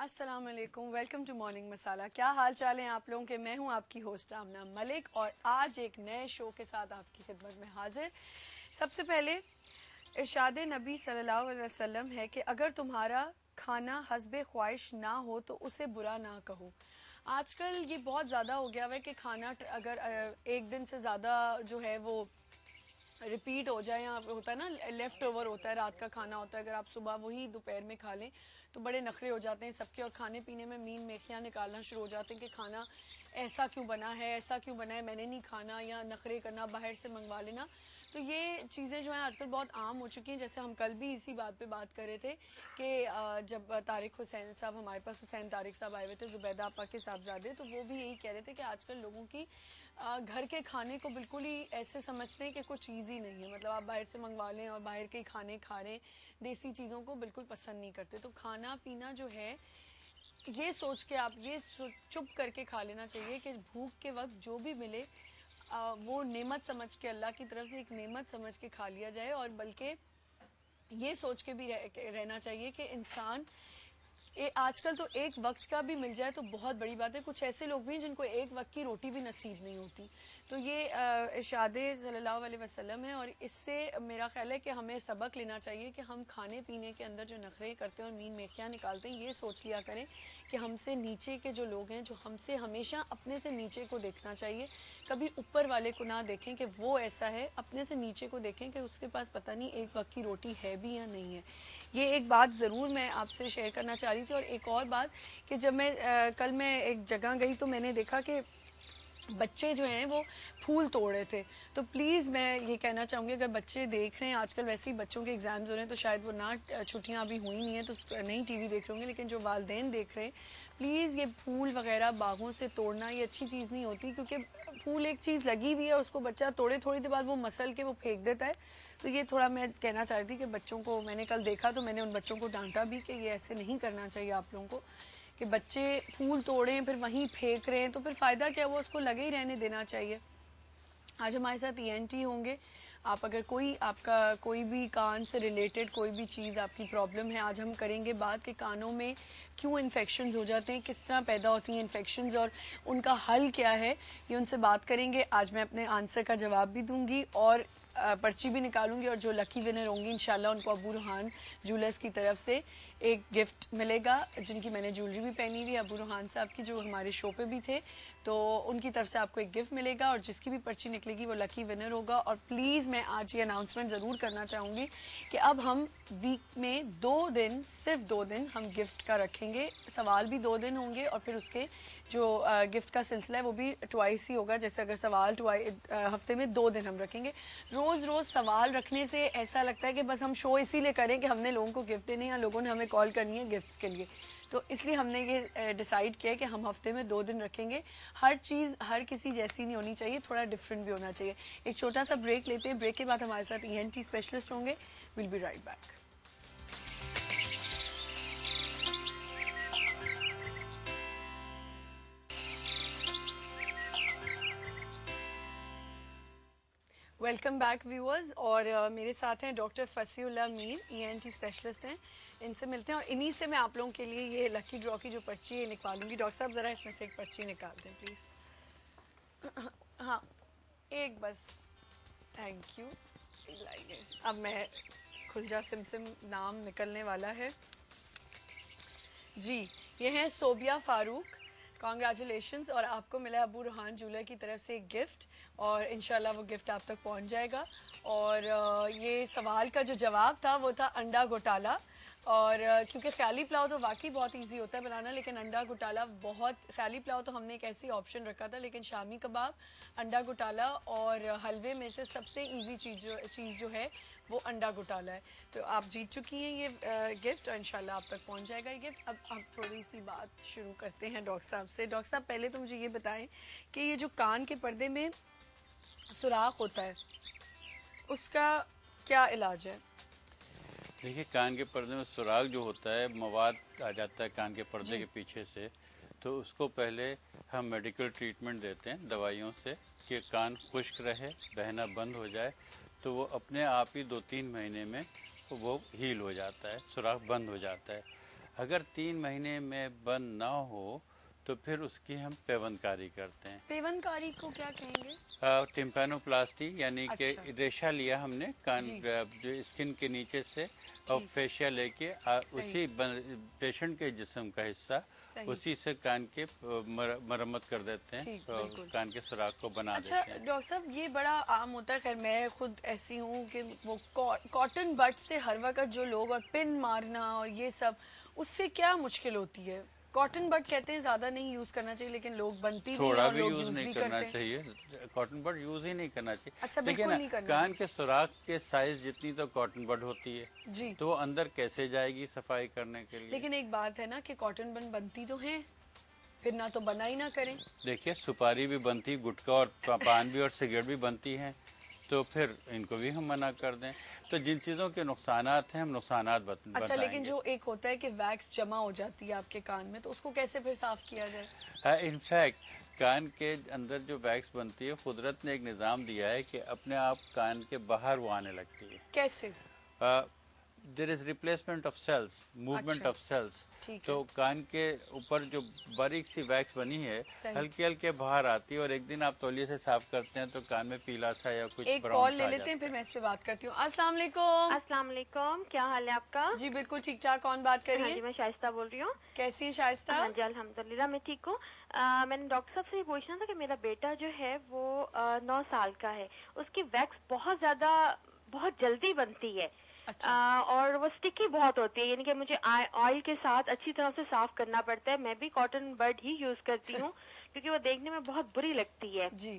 अस्सलाम वालेकुम, welcome to morning मसाला। क्या हाल चाल है आप लोगों के? मैं हूं आपकी होस्ट आमना मलिक और आज एक नए शो के साथ आपकी खिदमत में हाजिर। सबसे पहले इरशाद नबी सल्लल्लाहु अलैहि वसल्लम है कि अगर तुम्हारा खाना हस्बे ख्वाहिश ना हो तो उसे बुरा ना कहो। आजकल ये बहुत ज़्यादा हो गया है कि खाना अगर एक दिन से ज़्यादा जो है वो रिपीट हो जाए, या होता है ना लेफ्ट ओवर होता है, रात का खाना होता है, अगर आप सुबह वही दोपहर में खा लें तो बड़े नखरे हो जाते हैं सबके, और खाने पीने में मीन मेखियाँ निकालना शुरू हो जाते हैं कि खाना ऐसा क्यों बना है, ऐसा क्यों बना है, मैंने नहीं खाना, या नखरे करना, बाहर से मंगवा लेना। तो ये चीज़ें जो हैं आजकल बहुत आम हो चुकी हैं। जैसे हम कल भी इसी बात पे बात कर रहे थे कि जब तारिक हुसैन साहब हमारे पास, हुसैन तारिक साहब आए हुए थे, जुबैदा आपा के साहबजादे, तो वो भी यही कह रहे थे कि आजकल लोगों की घर के खाने को बिल्कुल ही ऐसे समझते हैं कि कुछ चीज़ ही नहीं है, मतलब आप बाहर से मंगवा लें और बाहर के खाने खा रहे हैं, देसी चीज़ों को बिल्कुल पसंद नहीं करते। तो खाना पीना जो है ये सोच के आप ये चुप करके खा लेना चाहिए कि भूख के वक्त जो भी मिले वो नेमत समझ के, अल्लाह की तरफ से एक नेमत समझ के खा लिया जाए। और बल्कि ये सोच के भी रहना चाहिए कि इंसान आजकल तो एक वक्त का भी मिल जाए तो बहुत बड़ी बात है। कुछ ऐसे लोग भी हैं जिनको एक वक्त की रोटी भी नसीब नहीं होती। तो ये इरशाद सल्लल्लाहु अलैहि वसल्लम है, और इससे मेरा ख्याल है कि हमें सबक लेना चाहिए कि हम खाने पीने के अंदर जो नखरे करते हैं और मीन मेखियाँ निकालते हैं, ये सोच लिया करें कि हमसे नीचे के जो लोग हैं, जो हमसे हमेशा अपने से नीचे को देखना चाहिए, कभी ऊपर वाले को ना देखें कि वो ऐसा है, अपने से नीचे को देखें कि उसके पास पता नहीं एक वक्त की रोटी है भी या नहीं है। ये एक बात ज़रूर मैं आपसे शेयर करना चाह रही थी। और एक और बात कि जब कल मैं एक जगह गई तो मैंने देखा कि बच्चे जो हैं वो फूल तोड़ रहे थे। तो प्लीज़ मैं ये कहना चाहूँगी, अगर बच्चे देख रहे हैं, आजकल वैसे ही बच्चों के एग्ज़ाम्स हो रहे हैं तो शायद वो ना, छुट्टियाँ अभी हुई नहीं है तो नहीं टीवी देख रहे होंगे, लेकिन जो वालिदैन देख रहे हैं, प्लीज़ ये फूल वगैरह बागों से तोड़ना ये अच्छी चीज़ नहीं होती, क्योंकि फूल एक चीज़ लगी हुई है, उसको बच्चा तोड़े थोड़ी देर बाद वो मसल के वो फेंक देता है। तो ये थोड़ा मैं कहना चाह रही थी कि बच्चों को, मैंने कल देखा तो मैंने उन बच्चों को डांटा भी कि ये ऐसे नहीं करना चाहिए आप लोगों को, कि बच्चे फूल तोड़ें फिर वहीं फेंक रहे हैं तो फिर फ़ायदा क्या, वो उसको लगे ही रहने देना चाहिए। आज हमारे साथ ईएनटी होंगे। आप अगर कोई आपका कोई भी कान से रिलेटेड कोई भी चीज़ आपकी प्रॉब्लम है, आज हम करेंगे बात कि कानों में क्यों इन्फेक्शंस हो जाते हैं, किस तरह पैदा होती हैं इन्फेक्शंस और उनका हल क्या है, ये उनसे बात करेंगे। आज मैं अपने आंसर का जवाब भी दूंगी और पर्ची भी निकालूंगी, और जो लकी विनर होंगी इंशाल्लाह उनको अबू रुहान ज्वेलर्स की तरफ से एक गिफ्ट मिलेगा, जिनकी मैंने ज्वेलरी भी पहनी हुई है, अबू रुहान साहब की, जो हमारे शो पे भी थे, तो उनकी तरफ से आपको एक गिफ्ट मिलेगा और जिसकी भी पर्ची निकलेगी वो लकी विनर होगा। और प्लीज़ मैं आज ये अनाउंसमेंट ज़रूर करना चाहूँगी कि अब हम वीक में 2 दिन, सिर्फ 2 दिन हम गिफ्ट का रखेंगे। सवाल भी 2 दिन होंगे और फिर उसके जो गिफ्ट का सिलसिला है वो भी ट्वाइस ही होगा। जैसे अगर सवाल हफ्ते में 2 दिन हम रखेंगे। रोज़ रोज़ सवाल रखने से ऐसा लगता है कि बस हम शो इसीलिए करें कि हमने लोगों को गिफ्ट देने, या लोगों ने हमें कॉल करनी है गिफ्ट्स के लिए। तो इसलिए हमने ये डिसाइड किया कि हम हफ्ते में 2 दिन रखेंगे। हर चीज़ हर किसी जैसी नहीं होनी चाहिए, थोड़ा डिफरेंट भी होना चाहिए। एक छोटा सा ब्रेक लेते हैं, ब्रेक के बाद हमारे साथ ईएनटी स्पेशलिस्ट होंगे। Will be right back. Welcome back viewers. और मेरे साथ हैं डॉक्टर फसीउल्लाह मीर, ईएनटी स्पेशलिस्ट हैं। इनसे मिलते हैं और इन्हीं से मैं आप लोगों के लिए ये लकी ड्रॉ की जो पर्ची है निकालूंगी। डॉक्टर साहब ज़रा इसमें से एक पर्ची निकाल दें प्लीज़। हाँ, एक बस, थैंक यू। लाइए, अब मैं खुलजा सिमसिम नाम निकलने वाला है जी। ये हैं सोबिया फ़ारूक, कॉन्ग्रेचुलेशंस। और आपको मिला अबू रुहान ज्वेलर की तरफ से एक गिफ्ट, और इंशाल्लाह वो गिफ्ट आप तक पहुंच जाएगा। और ये सवाल का जो जवाब था वो था अंडा घोटाला। और क्योंकि ख्याली पुलाव तो वाकई बहुत इजी होता है बनाना, लेकिन अंडा घोटाला बहुत, ख्याली पुलाव तो हमने एक ऐसी ऑप्शन रखा था, लेकिन शामी कबाब, अंडा घोटाला और हलवे में से सबसे इजी चीज़ जो है वो अंडा घोटाला है। तो आप जीत चुकी हैं ये गिफ्ट, और इंशाल्लाह आप तक पहुंच जाएगा ये गिफ्ट। अब थोड़ी सी बात शुरू करते हैं डॉक्टर साहब से। डॉक्टर साहब पहले तो मुझे ये बताएं कि ये जो कान के पर्दे में सुराख होता है उसका क्या इलाज है? देखिए, कान के पर्दे में सुराख जो होता है, मवाद आ जाता है कान के पर्दे के पीछे से, तो उसको पहले हम मेडिकल ट्रीटमेंट देते हैं दवाइयों से कि कान खुश्क रहे, बहना बंद हो जाए, तो वो अपने आप ही 2-3 महीने में वो हील हो जाता है, सुराख बंद हो जाता है। अगर 3 महीने में बंद ना हो तो फिर उसकी हम पेवनकारी करते हैं। पेवनकारी को क्या कहेंगे? टिम्पैनोप्लास्टी, यानी कि अच्छा। रेशा लिया हमने कान जी। जो स्किन के नीचे से और ठीक। फेशिया लेके सही। उसी पेशेंट के जिस्म का हिस्सा सही। उसी से कान के मरम्मत कर देते हैं ठीक, और बिल्कुल। कान के सुराख को बना अच्छा देते हैं। डॉक्टर साहब, ये बड़ा आम होता है, खैर मैं खुद ऐसी हूँ कि वो कॉटन बड से हर वक्त जो लोग और पिन मारना और ये सब, उससे क्या मुश्किल होती है? कॉटन बड कहते हैं ज़्यादा नहीं यूज़ करना चाहिए, लेकिन लोग बनती भी हैं थोड़ा और भी लोग यूज यूज़ नहीं भी करना करते हैं। चाहिए, कॉटन बड यूज ही नहीं करना चाहिए। अच्छा, देखिए बिल्कुल ना, नहीं करना कान चाहिए। के सुराख के साइज जितनी तो कॉटन बड होती है, जी। तो वो अंदर कैसे जाएगी सफाई करने के लिए? लेकिन एक बात है ना कि कॉटन बड बनती तो है, फिर ना तो बना ही ना करें। देखिए, सुपारी भी बनती, गुटखा और पान भी और सिगरेट भी बनती हैं, तो फिर इनको भी हम मना कर दें? तो जिन चीज़ों के नुकसानात हैं हम नुकसानात अच्छा, लेकिन बताएंगे। जो एक होता है कि वैक्स जमा हो जाती है आपके कान में, तो उसको कैसे फिर साफ किया जाए? इनफैक्ट कान के अंदर जो वैक्स बनती है, कुदरत ने एक निज़ाम दिया है कि अपने आप कान के बाहर वो आने लगती है। कैसे? There is replacement of cells, movement अच्छा, ऑफ सेल्स। ठीक तो है। कान के ऊपर जो बारीक सी वैक्स बनी है, सही। हल्के हल्के बाहर आती है, और एक दिन आप तौलिए से साफ करते हैं तो कान में पीला सा या कुछ एक ब्राउन कॉल सा ले आ लेते हैं, जाता फिर है। मैं इस पे बात करती हूँ। अस्सलाम वालेकुम। अस्सलाम वालेकुम, क्या हाल है आपका? जी बिल्कुल ठीक ठाक। कौन बात हाँ करिए? जी, मैं शाइस्ता बोल रही हूँ। कैसी है शाइस्ता? हाँ जी, अल्हम्दुलिल्लाह मैं ठीक हूँ। मैंने डॉक्टर साहब से ये पूछना था कि मेरा बेटा जो है वो 9 साल का है। उसकी वैक्स बहुत जल्दी बनती है। अच्छा। और वो स्टिकी बहुत होती है, यानी कि मुझे ऑयल के साथ अच्छी तरह से साफ करना पड़ता है। मैं भी कॉटन बड ही यूज करती हूँ क्योंकि वो देखने में बहुत बुरी लगती है। जी।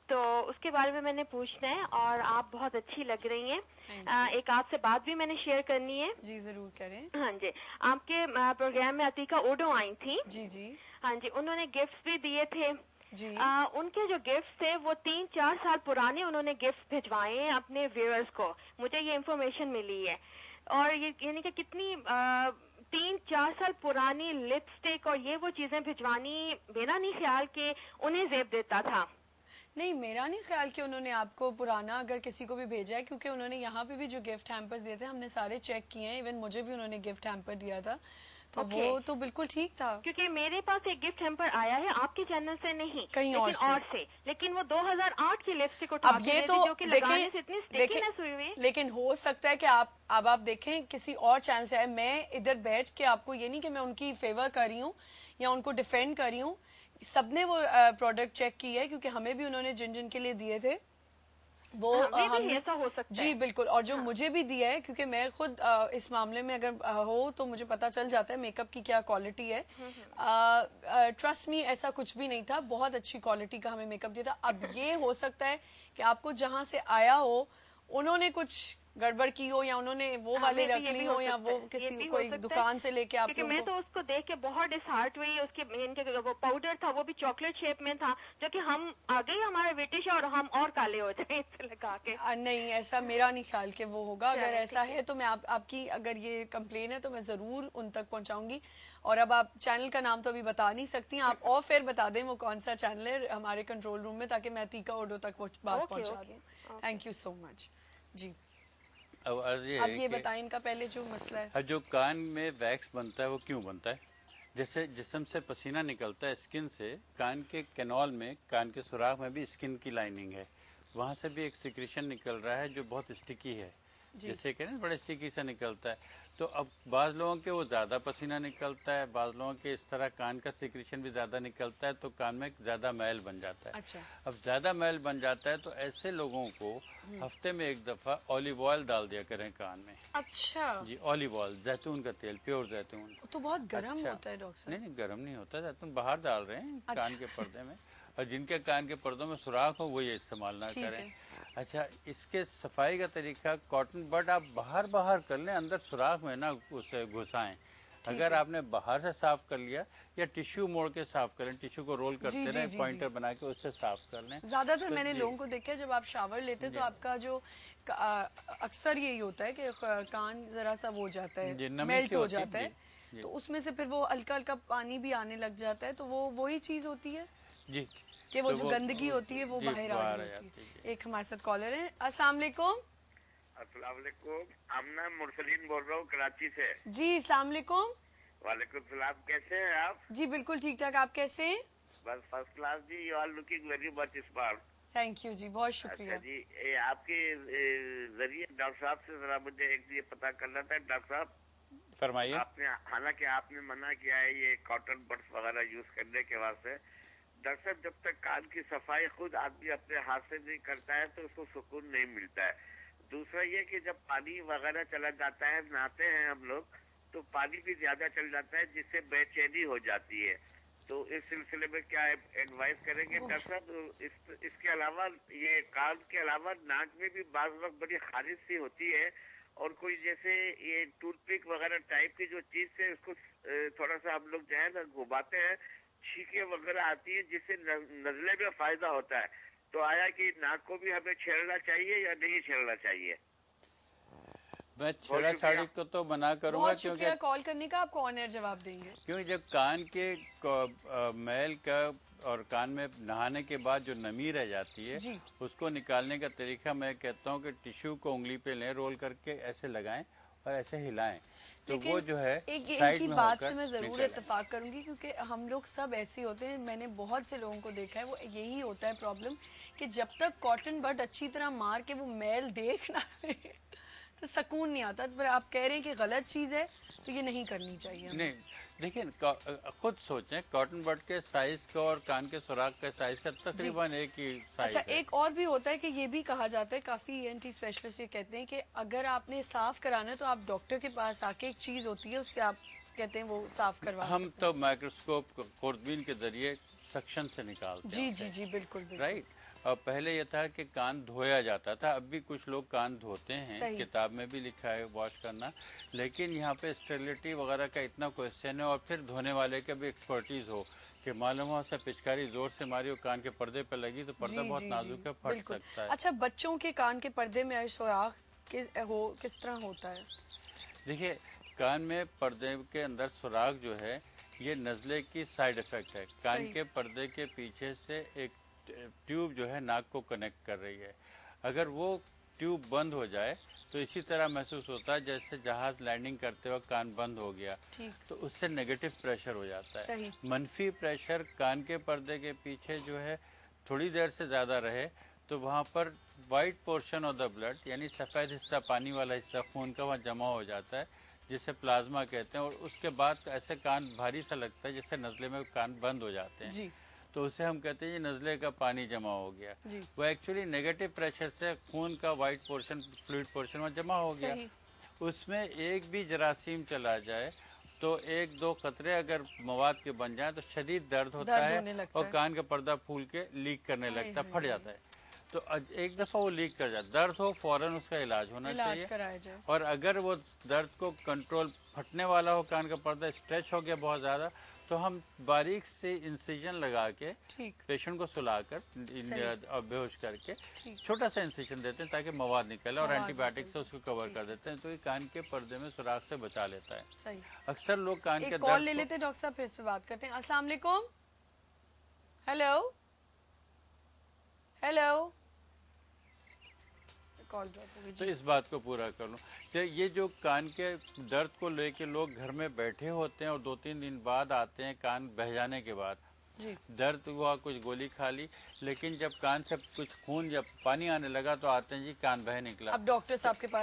तो उसके बारे में मैंने पूछना है, और आप बहुत अच्छी लग रही हैं। Thank you. एक आपसे बात भी मैंने शेयर करनी है। जी जरूर करें। हाँ जी, आपके प्रोग्राम में अतीका ओडो आई थी। जी जी। हाँ जी, उन्होंने गिफ्ट्स भी दिए थे। जी। उनके जो गिफ्ट्स थे वो 3-4 साल पुराने उन्होंने गिफ्ट्स भिजवाए हैं अपने व्यूअर्स को। मुझे ये इन्फॉर्मेशन मिली है। और ये यानी कि कितनी 3-4 साल पुरानी लिपस्टिक और ये वो चीजें भिजवानी, मेरा नहीं ख्याल कि उन्हें जेब देता था। नहीं, मेरा नहीं ख्याल कि उन्होंने आपको पुराना अगर किसी को भी भेजा है, क्योंकि उन्होंने यहाँ पे भी जो गिफ्ट हैम्पर्स दिए थे हमने सारे चेक किए हैं। इवन मुझे भी उन्होंने गिफ्ट हैम्पर दिया था, तो Okay. वो तो बिल्कुल ठीक था। क्योंकि मेरे पास एक गिफ्ट हैम्पर आया है आपके चैनल से नहीं, कहीं लेकिन और से। लेकिन वो 2008 की लिपस्टिक उठा अब के ये दे तो दी, जो कि लगाने से इतनी देखें स्टिकीनेस हुई हुई। लेकिन हो सकता है कि आप देखें किसी और चैनल से आए। मैं इधर बैठ के आपको ये नहीं कि मैं उनकी फेवर कर रही हूँ या उनको डिफेंड कर रही हूँ। सबने वो प्रोडक्ट चेक की है, क्योंकि हमें भी उन्होंने जिन जिन के लिए दिए थे वो हाँ, मे भी हमने ऐसा हो सकता जी है। बिल्कुल। और जो मुझे भी दिया है, क्योंकि मैं खुद इस मामले में अगर हो तो मुझे पता चल जाता है मेकअप की क्या क्वालिटी है। ट्रस्ट मी, ऐसा कुछ भी नहीं था, बहुत अच्छी क्वालिटी का हमें मेकअप दिया था। अब ये हो सकता है कि आपको जहां से आया हो उन्होंने कुछ गड़बड़ की हो, या उन्होंने वो वाले रख ली हो, या वो किसी कोई दुकान से लेके आप क्योंकि मैं तो उसको देख के बहुत डिसहार्ट हुई। उसके इनके वो पाउडर था वो भी चॉकलेट शेप में था, जो कि हम आगे ही हमारे ब्रिटिश और हम और काले हो जाए इससे लगा के। नहीं, ऐसा मेरा नहीं ख्याल कि वो होगा। अगर चलें, ऐसा ठीक है। है तो मैं आपकी अगर ये कंप्लेन है तो मैं जरूर उन तक पहुंचाऊंगी। और अब आप चैनल का नाम तो अभी बता नहीं सकती, आप और फिर बता दें वो कौन सा चैनल है हमारे कंट्रोल रूम में, ताकि मैं अतीका ओडो तक वो बात ओके, पहुंचा ओके, दूं। Thank you so much. जी, अब अर्ज ये अब है ये कि बताएं इनका पहले जो मसला है। जो कान में वैक्स बनता है वो क्यों बनता है? जैसे जिस्म से पसीना निकलता है स्किन से, कान के कैनॉल में, कान के सुराख में भी स्किन की लाइनिंग है, वहाँ से भी एक सिक्रेशन निकल रहा है जो बहुत स्टिकी है, जैसे कह रहे हैं बड़ा स्टिकी सा निकलता है। तो अब बाज़ लोगों के वो ज़्यादा पसीना निकलता है, बाज़ लोगों के इस तरह कान का सिक्रेशन भी ज़्यादा निकलता है, तो कान में ज़्यादा मैल बन जाता है। अच्छा। अब ज़्यादा मैल बन जाता है तो ऐसे लोगों को हफ्ते में एक दफ़ा ऑलिव ऑयल डाल दिया करें कान में। अच्छा, जी, ऑलिव ऑयल, जैतून का तेल, प्योर जैतून। तो बहुत गर्म अच्छा, होता है डॉक्टर साहब। नहीं गर्म नहीं होता, जैतून बाहर डाल रहे हैं अच्छा। कान के पर्दे में, और जिनके कान के पर्दों में सुराख हो वो ये इस्तेमाल ना ठीक करें। है। अच्छा, इसके सफाई का तरीका कॉटन बड आप बाहर कर लें, अंदर सुराख में ना उसे घुसाएं। अगर है। आपने बाहर से साफ कर लिया, या टिश्यू मोड़ के साफ करें, टिश्यू को रोल करते जी, रहें, जी, पॉइंटर बना के उससे साफ कर लें। ज्यादातर तो मैंने जी, लोगों को देखा है जब आप शावर लेते हैं तो आपका जो अक्सर यही होता है कि कान जरा सा वो हो जाता जी, है, नमी मेल्ट सी हो होती है। जाता है। जी, तो उसमें से फिर वो हल्का हल्का पानी भी आने लग जाता है, तो वो वही चीज होती है जी, कि वो तो जो गंदगी होती है वो जी, बाहर आ बाहर रही आ होती जाती है। है। एक हमारे साथ कॉलर है। अस्सलाम वालेकुम। अस्सलाम वालेकुम। आमना मुरसलीन बोल रहा हूँ कराची से। जी, अस्सलाम वालेकुम। वालेकुम सलाम, कैसे हैं आप? जी बिल्कुल ठीक ठाक, आप कैसे हैं? बस फर्स्ट क्लास जी, you are looking very much smart. Thank you जी, बहुत अच्छा शुक्रिया। जी, आपके जरिए डॉक्टर साहब से जरा मुझे एक ये पता करना था। डॉक्टर साहब, फरमाइए। आपने हालांकि आपने मना किया है ये कॉटन बड्स वगैरह यूज करने के वास्ते। डॉक्टर साहब, जब तक कान की सफाई खुद आदमी अपने हाथ से नहीं करता है तो उसको सुकून नहीं मिलता है। दूसरा ये कि जब पानी वगैरह चला जाता है, नहाते हैं हम लोग, तो पानी भी ज्यादा चल जाता है जिससे बेचैनी हो जाती है। तो इस सिलसिले में क्या एडवाइस करेंगे डॉक्टर साहब? इसके अलावा ये कान के अलावा नाक में भी बाज़ वक्त बड़ी खारिश सी होती है, और कोई जैसे ये टूथपिक वगैरह टाइप की जो चीज है उसको थोड़ा सा हम लोग जो है ना घुमाते हैं, छींके वगैरह आती है जिससे नजले में फायदा होता है। तो आया कि नाक को भी हमें छेड़ना चाहिए या नहीं छेड़ना चाहिए? मैं बहुत छेड़ा शुक्रिया। छाड़ी को तो मना करूंगा, बहुत क्योंकि शुक्रिया कॉल करने का, आपको ऑनर जवाब देंगे। जब कान के मैल का और कान में नहाने के बाद जो नमी रह जाती है जी। उसको निकालने का तरीका मैं कहता हूँ कि टिश्यू को उंगली पे लें, रोल करके ऐसे लगाएं और ऐसे हिलाएं, तो लेकिन वो जो है एक साइड इनकी में बात होकर से मैं जरूर निकल इत्तेफाक करूंगी, क्योंकि हम लोग सब ऐसे होते हैं, मैंने बहुत से लोगों को देखा है, वो यही होता है प्रॉब्लम कि जब तक कॉटन बड अच्छी तरह मार के वो मैल देख ना ले, तो सुकून नहीं आता। पर आप कह रहे हैं कि गलत चीज है तो ये नहीं करनी चाहिए हमें। नहीं। देखिए, खुद सोचें, कॉटन बड के साइज का और कान के सुराख के साइज का तकरीबन एक ही साइज अच्छा, है। एक और भी होता है कि ये भी कहा जाता है, काफी ईएनटी स्पेशलिस्ट ये कहते हैं कि अगर आपने साफ कराना है तो आप डॉक्टर के पास आके, एक चीज होती है उससे आप कहते हैं वो साफ करवा हम सकते तो माइक्रोस्कोप खुर्दबीन के जरिए सक्शन से निकालते हैं। जी हैं जी उसे। जी बिल्कुल बिल्कुल। राइट। और पहले ये था कि कान धोया जाता था, अब भी कुछ लोग कान धोते हैं, सही। किताब में भी लिखा है वॉश करना, लेकिन यहाँ पे स्टेरिलिटी वगैरह का इतना क्वेश्चन है, और फिर धोने वाले का भी एक्सपर्टीज हो कि मालूम हो से पिचकारी जोर से मारी और कान के पर्दे पे लगी तो पर्दा जी बहुत जी जी नाजुक है, फट बिल्कुल। सकता है। अच्छा, बच्चों के कान के पर्दे में सुराख किस तरह होता है? देखिए, कान में पर्दे के अंदर सुराख जो है ये नज़ले की साइड इफेक्ट है। कान सही। के पर्दे के पीछे से एक ट्यूब जो है नाक को कनेक्ट कर रही है। अगर वो ट्यूब बंद हो जाए तो इसी तरह महसूस होता है जैसे जहाज लैंडिंग करते वक्त कान बंद हो गया, ठीक। तो उससे नेगेटिव प्रेशर हो जाता है। सही। मनफी प्रेशर कान के पर्दे के पीछे जो है थोड़ी देर से ज़्यादा रहे तो वहाँ पर white portion of the blood, यानी सफ़ेद हिस्सा, पानी वाला हिस्सा खून का वहाँ जमा हो जाता है, जिसे प्लाज्मा कहते हैं, और उसके बाद ऐसे कान भारी सा लगता है जैसे नज़ले में कान बंद हो जाते हैं। जी तो उसे हम कहते हैं ये नज़ले का पानी जमा हो गया। जी। वो एक्चुअली नेगेटिव प्रेशर से खून का वाइट पोर्शन, फ्लूइड पोर्शन में जमा हो गया। सही। उसमें एक भी जरासीम चला जाए तो एक दो कतरे अगर मवाद के बन जाए तो शदीद दर्द होता दर्द है होने लगता और है। कान का पर्दा फूल के लीक करने हाय, लगता है, हाय, फट हाय। जाता है। तो एक दफ़ा वो लीक कर जाता, दर्द हो फौरन उसका इलाज होना इलाज चाहिए। कराया जाए। और अगर वो दर्द को कंट्रोल, फटने वाला हो, कान का पर्दा स्ट्रेच हो गया बहुत ज़्यादा, तो हम बारीक से इंसिजन लगा के ठीक। पेशेंट को सुलाकर और बेहोश करके छोटा सा इंसिजन देते हैं ताकि मवाद निकले, और मवाद एंटीबायोटिक निकले। से उसको कवर कर देते हैं, तो ये कान के पर्दे में सुराख से बचा लेता है। सही। अक्सर लोग कान के एक कॉल ले दर्द लेते हैं डॉक्टर साहब, फिर इस पे बात करते हैं। अस्सलाम वालेकुम। Hello hello. कॉल ड्रॉप हो गई तो जी। इस बात को पूरा कर लूँ कि ये जो कान के दर्द को लेके लोग घर में बैठे होते हैं और 2-3 दिन बाद आते हैं कान बह जाने के बाद, जी। दर्द हुआ, कुछ गोली खा ली, लेकिन जब कान से कुछ खून या पानी आने लगा तो आते हैं जी कान बह निकला। अब डॉक्टर साहब के पास